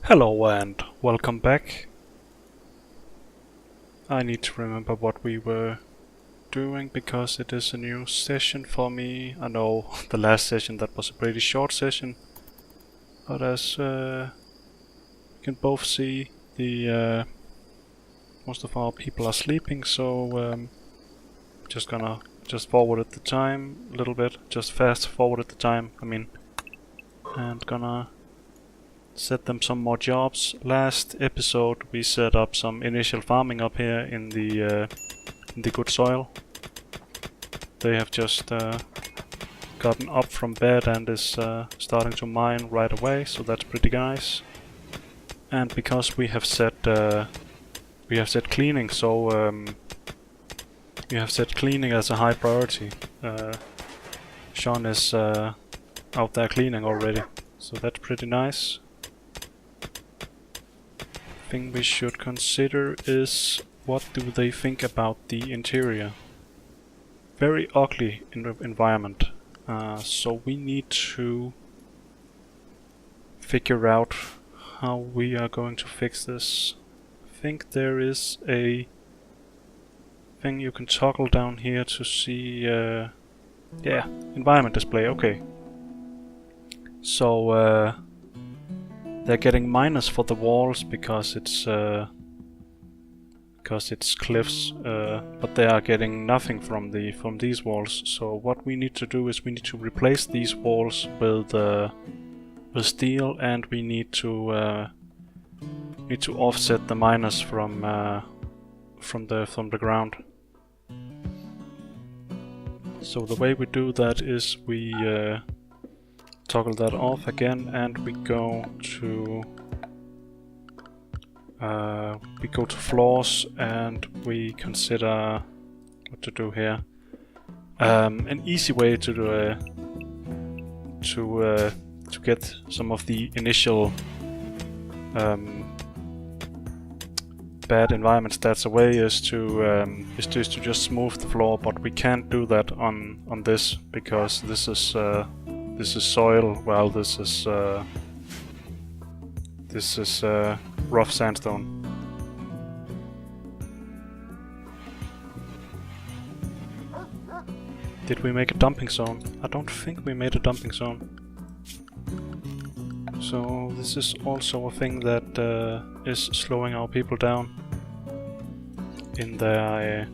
Hello and welcome back. I need to remember what we were doing because it is a new session for me. I know the last session that was a pretty short session, but as you can both see, the most of our people are sleeping, so just gonna forward at the time a little bit, just fast forward at the time, and gonna set them some more jobs. Last episode we set up some initial farming up here in the good soil. They have just gotten up from bed and is starting to mine right away, so that's pretty nice. And because we have set cleaning, so we have set cleaning as a high priority. Sean is out there cleaning already, so that's pretty nice. Thing we should consider is what do they think about the interior. Very ugly environment, so we need to figure out how we are going to fix this. I think there is a thing you can toggle down here to see, yeah, environment display, okay. So they're getting minus for the walls because it's cliffs, but they are getting nothing from these walls. So what we need to do is we need to replace these walls with steel, and we need to offset the minus from the ground. So the way we do that is we toggle that off again, and we go to floors, and we consider what to do here. An easy way to do to get some of the initial bad environment stats away is to just smooth the floor, but we can't do that on this because this is soil, while this is rough sandstone. Did we make a dumping zone? I don't think we made a dumping zone. So this is also a thing that is slowing our people down in their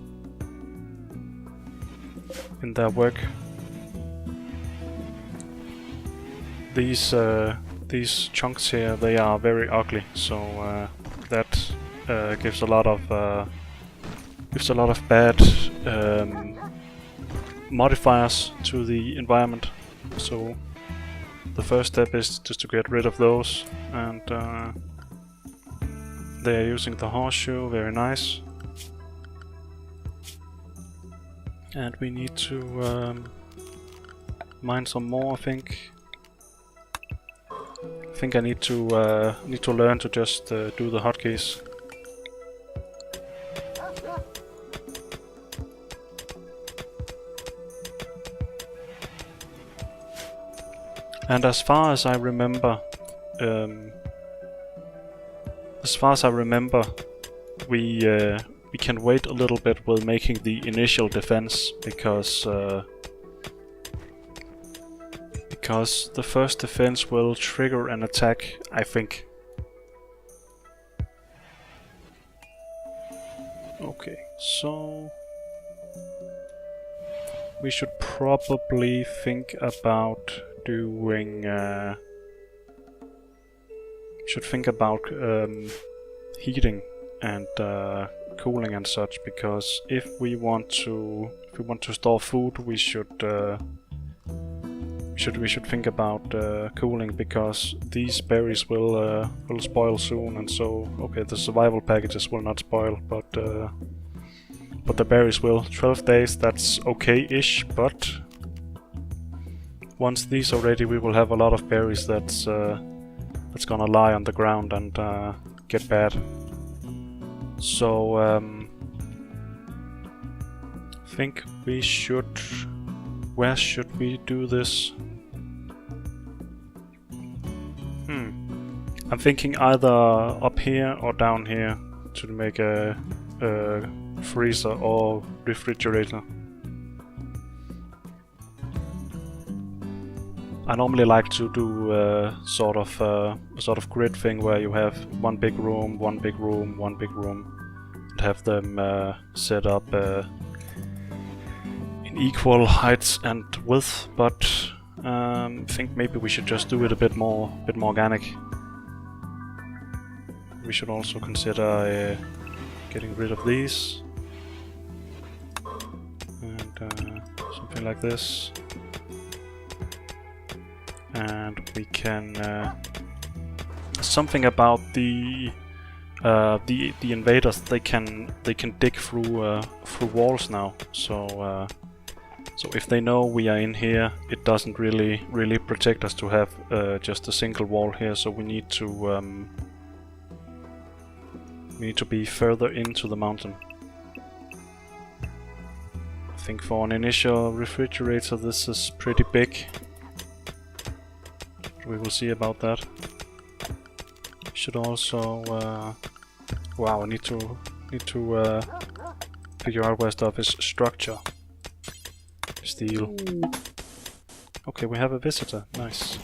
work. These chunks here, they are very ugly, so that gives a lot of bad modifiers to the environment. So the first step is just to get rid of those, and they are using the horseshoe, very nice. And we need to mine some more, I think. I think I need to learn to just do the hotkeys. And as far as I remember, we can wait a little bit with making the initial defense because the first defense will trigger an attack, I think. Okay, so we should probably think about doing heating and cooling and such, because if we want to store food, we should think about cooling, because these berries will spoil soon, and so okay, the survival packages will not spoil, but the berries will. 12 days, that's okay-ish, but once these are ready, we will have a lot of berries that's gonna lie on the ground and get bad. So I think we should. Where should we do this? I'm thinking either up here or down here to make a freezer or refrigerator. I normally like to do a sort of grid thing where you have one big room, one big room, one big room, and have them set up in equal heights and width. But I think maybe we should just do it a bit more organic. We should also consider getting rid of these and something like this. And we can something about the invaders. They can dig through walls now. So if they know we are in here, it doesn't really protect us to have just a single wall here. So we need to be further into the mountain. I think for an initial refrigerator, this is pretty big. We will see about that. Should also wow, I need to figure out where stuff is. Structure. Steel. Okay, we have a visitor. Nice.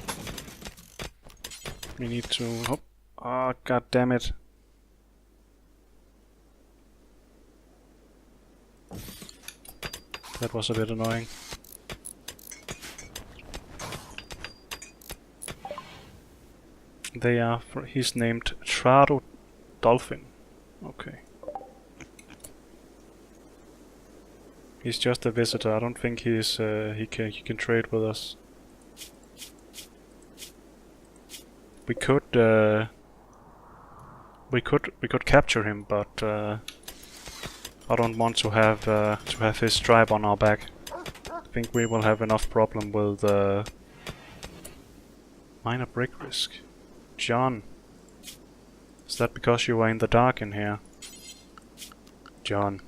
We need to... Oh, god damn it. That was a bit annoying. They are... he's named Karo Dolphin. Okay. He's just a visitor. I don't think he's he can trade with us. We could capture him, but I don't want to have his stripe on our back. I think we will have enough problem with minor brick risk. John, is that because you are in the dark in here? John.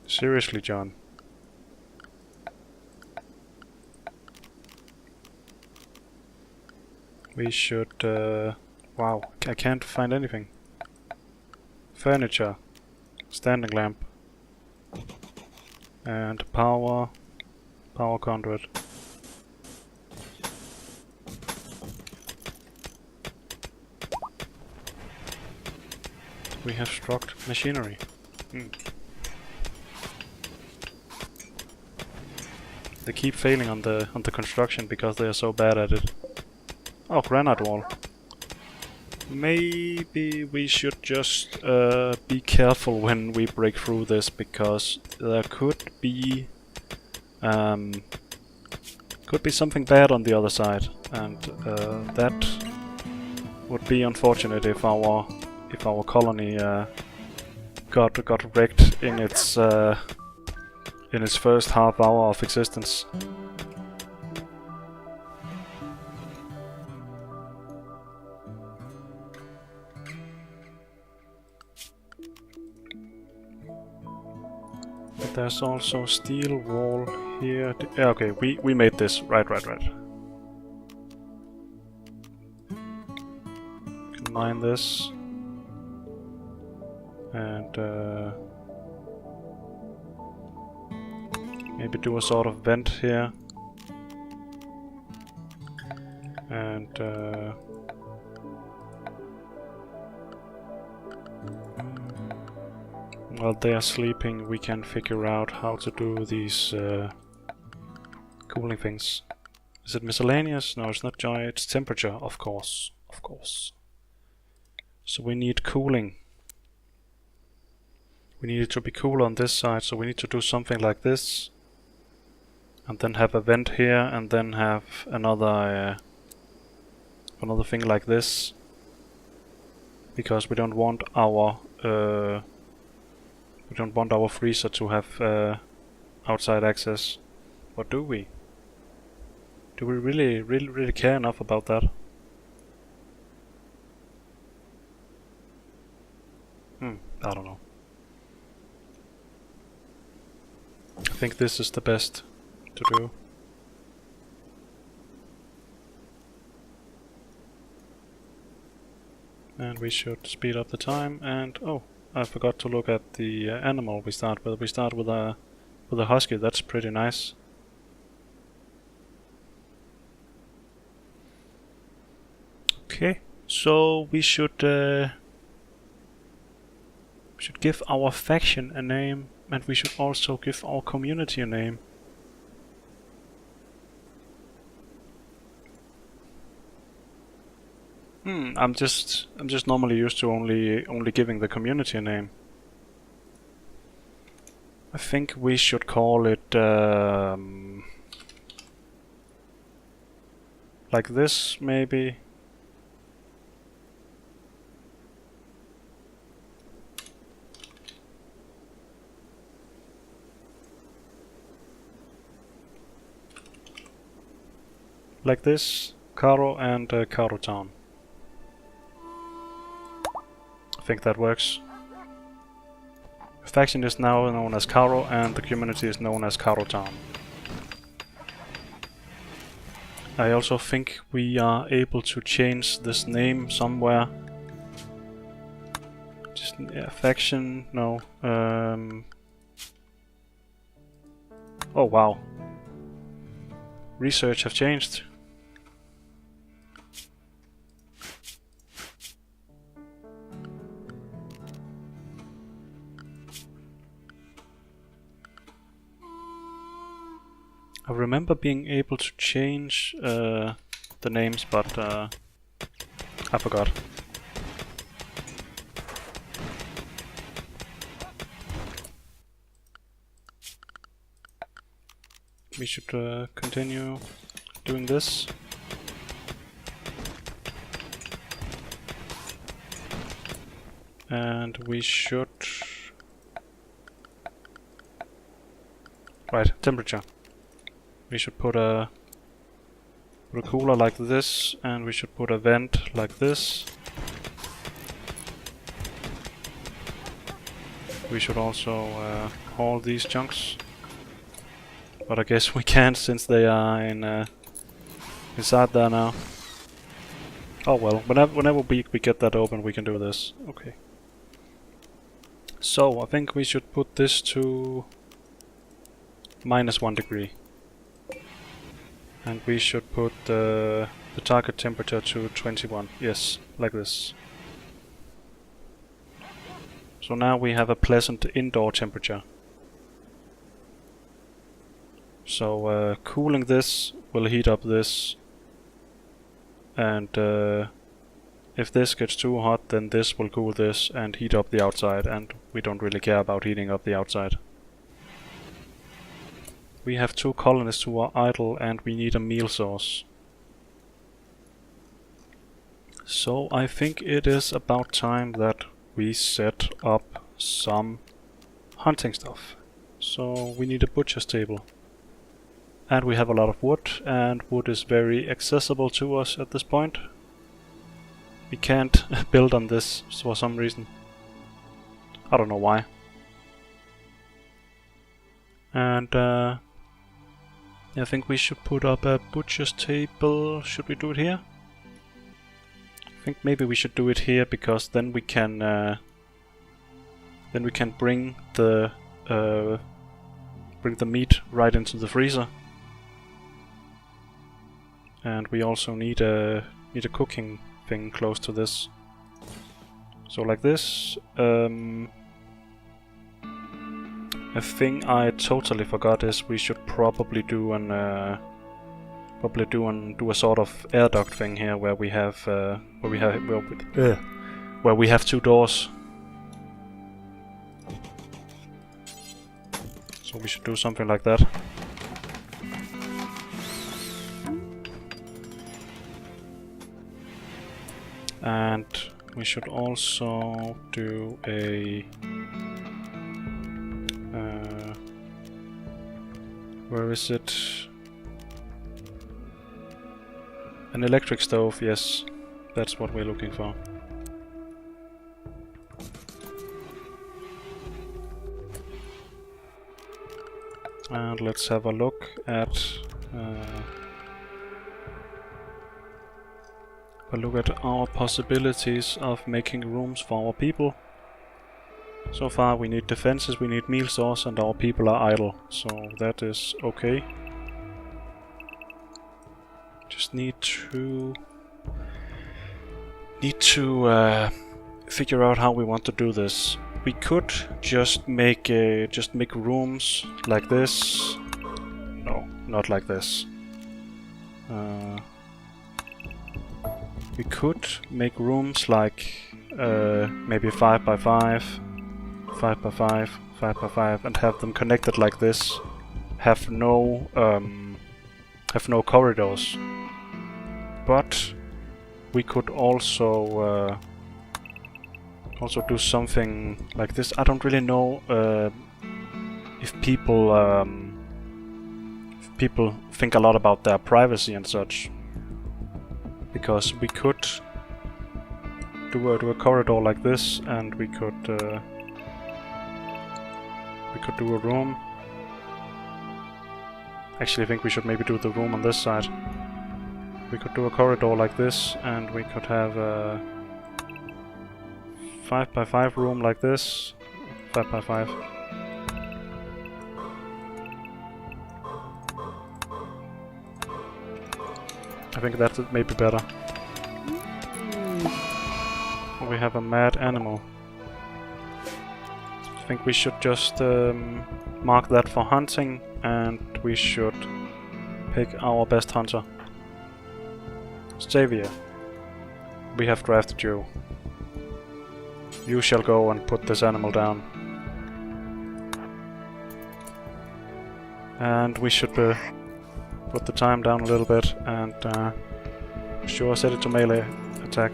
Seriously, John. We should... wow, I can't find anything. Furniture. Standing lamp. And power conduit. We have struck machinery. They keep failing on the construction because they are so bad at it. Oh, granite wall. Maybe we should just be careful when we break through this, because there could be something bad on the other side, and that would be unfortunate if our colony got wrecked in its first half hour of existence. But there's also steel wall here. Yeah, okay, we made this. Right. Can mine this. And maybe do a sort of vent here. And while they are sleeping, we can figure out how to do these cooling things. Is it miscellaneous? No, it's not joy, it's temperature, of course. So we need cooling. We need it to be cool on this side, so we need to do something like this. And then have a vent here, and then have another thing like this. Because we don't want our freezer to have outside access. Or do we? Do we really care enough about that? I don't know. I think this is the best to do. And we should speed up the time. And oh, I forgot to look at the animal we start with. We start with a husky. That's pretty nice. Okay, so we should give our faction a name, and we should also give our community a name. I'm just normally used to only giving the community a name. I think we should call it like this, maybe. Like this, Karo and Karo Town. I think that works. The faction is now known as Karo and the community is known as Karo Town. I also think we are able to change this name somewhere. Just faction, no. Oh wow. Research have changed. I remember being able to change the names, but I forgot. We should continue doing this. And we should... Right, temperature. We should put a cooler like this, and we should put a vent like this. We should also haul these chunks, but I guess we can't since they are inside there now. Oh well, whenever we get that open, we can do this. Okay. So I think we should put this to -1 degree. And we should put the target temperature to 21. Yes, like this. So now we have a pleasant indoor temperature. So cooling this will heat up this. And if this gets too hot, then this will cool this and heat up the outside. And we don't really care about heating up the outside. We have 2 colonists who are idle and we need a meal source. So I think it is about time that we set up some hunting stuff. So we need a butcher's table. And we have a lot of wood, and wood is very accessible to us at this point. We can't build on this for some reason. I don't know why. And I think we should put up a butcher's table. Should we do it here? I think maybe we should do it here because then we can bring the meat right into the freezer. And we also need a cooking thing close to this. So like this. A thing I totally forgot is we should probably do a sort of air duct thing here where we have 2 doors. So we should do something like that. And we should also do a where is it? An electric stove, yes. That's what we're looking for. And let's have a look at But look at our possibilities of making rooms for our people. So far we need defenses, we need meal stores, and our people are idle, so that is okay. Just need to figure out how we want to do this. We could just make rooms like this. No, not like this. We could make rooms like maybe 5 by 5, 5 by 5, 5 by 5, and have them connected like this. Have no corridors. But we could also do something like this. I don't really know if people think a lot about their privacy and such. Because we could do a corridor like this, and we could do a room. Actually, I think we should maybe do the room on this side. We could do a corridor like this, and we could have a 5 by 5 room like this. 5 by 5. I think that may be better. We have a mad animal. I think we should just mark that for hunting, and we should pick our best hunter. Xavier, we have drafted you. You shall go and put this animal down. And we should put the time down a little bit and sure, set it to melee attack.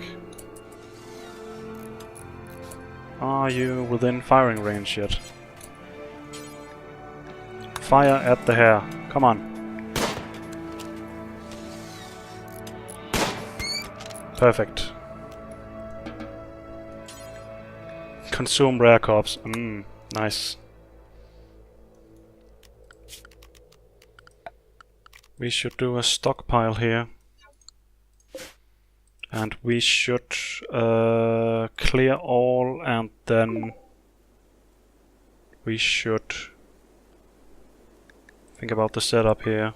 Are you within firing range yet? Fire at the hare. Come on. Perfect. Consume rare corpse. Nice. We should do a stockpile here. And we should clear all, and then we should think about the setup here.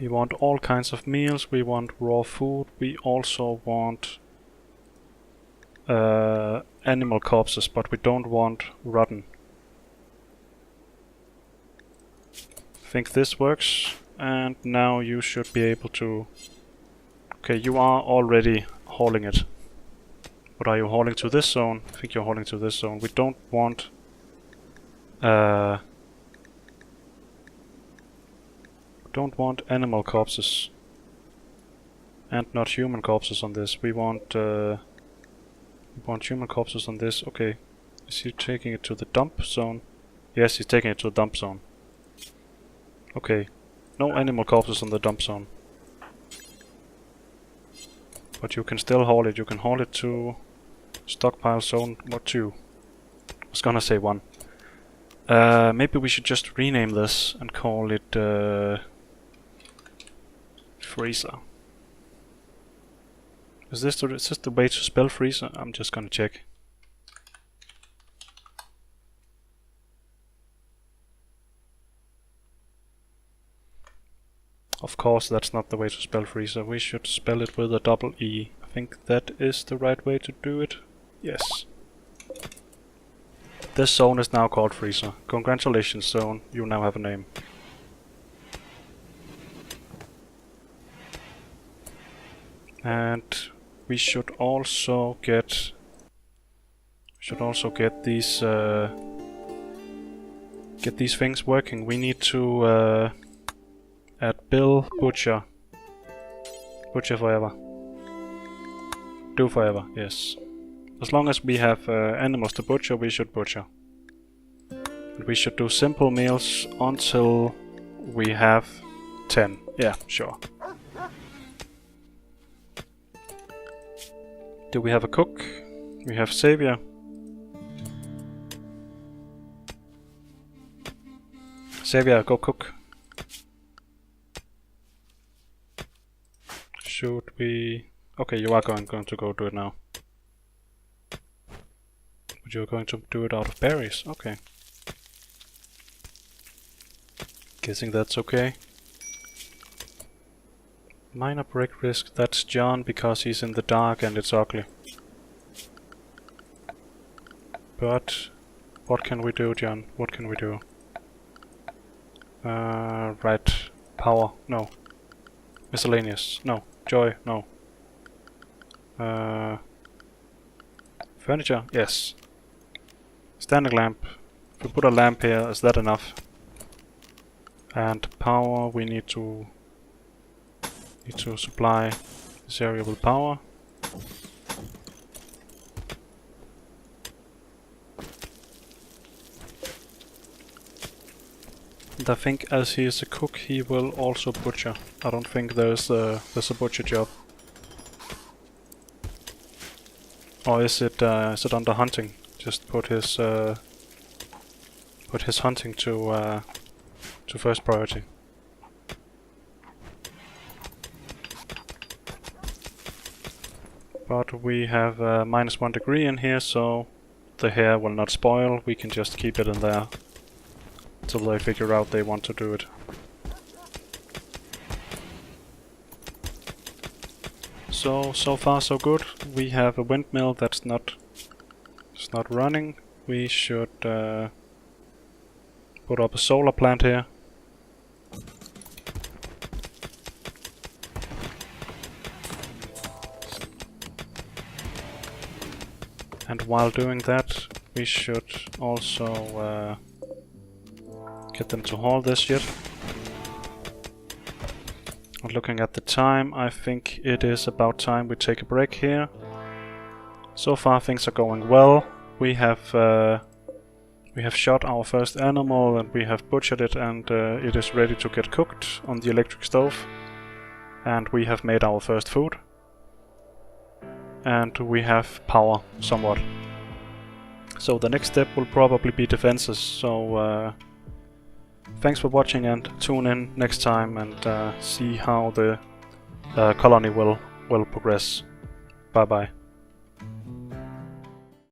We want all kinds of meals, we want raw food, we also want animal corpses, but we don't want rotten. I think this works, and now you should be able to... Okay, you are already hauling it. But are you hauling to this zone? I think you're hauling to this zone. We don't want... don't want animal corpses. And not human corpses on this. We want human corpses on this. Okay. Is he taking it to the dump zone? Yes, he's taking it to the dump zone. Okay. No animal corpses on the dump zone. But you can still haul it. You can haul it to stockpile zone 2. I was gonna say 1. Maybe we should just rename this and call it freezer. Is this the way to spell freezer? I'm just gonna check. Of course, that's not the way to spell freezer. We should spell it with a double E. I think that is the right way to do it. Yes. This zone is now called freezer. Congratulations, zone. You now have a name. And we should also get these things working. We need to add Bill Butcher. Butcher forever. Do forever, yes. As long as we have animals to butcher, we should butcher. And we should do simple meals until we have 10. Yeah, sure. Do we have a cook? We have Xavier. Xavier, go cook. Should we... Okay, you are going to go do it now. But you're going to do it out of berries, okay. Guessing that's okay. Minor break risk, that's John because he's in the dark and it's ugly. But what can we do, John? What can we do? Right. Power, no. Miscellaneous, no. Joy, no. Furniture, yes. Standing lamp. If we put a lamp here, is that enough? And power, we need to supply this area with power. And I think as he is a cook, he will also butcher. I don't think there's a butcher job. Or is it under hunting? Just put his hunting to first priority. But we have -1 degree in here, so the hair will not spoil. We can just keep it in there till they figure out they want to do it. So far so good. We have a windmill that's not running. We should put up a solar plant here. And while doing that, we should also get them to haul this shit. And looking at the time, I think it is about time we take a break here. So far things are going well. We have shot our first animal and we have butchered it, and it is ready to get cooked on the electric stove. And we have made our first food. And we have power somewhat. So the next step will probably be defenses. So thanks for watching, and tune in next time and see how the colony will progress. Bye bye.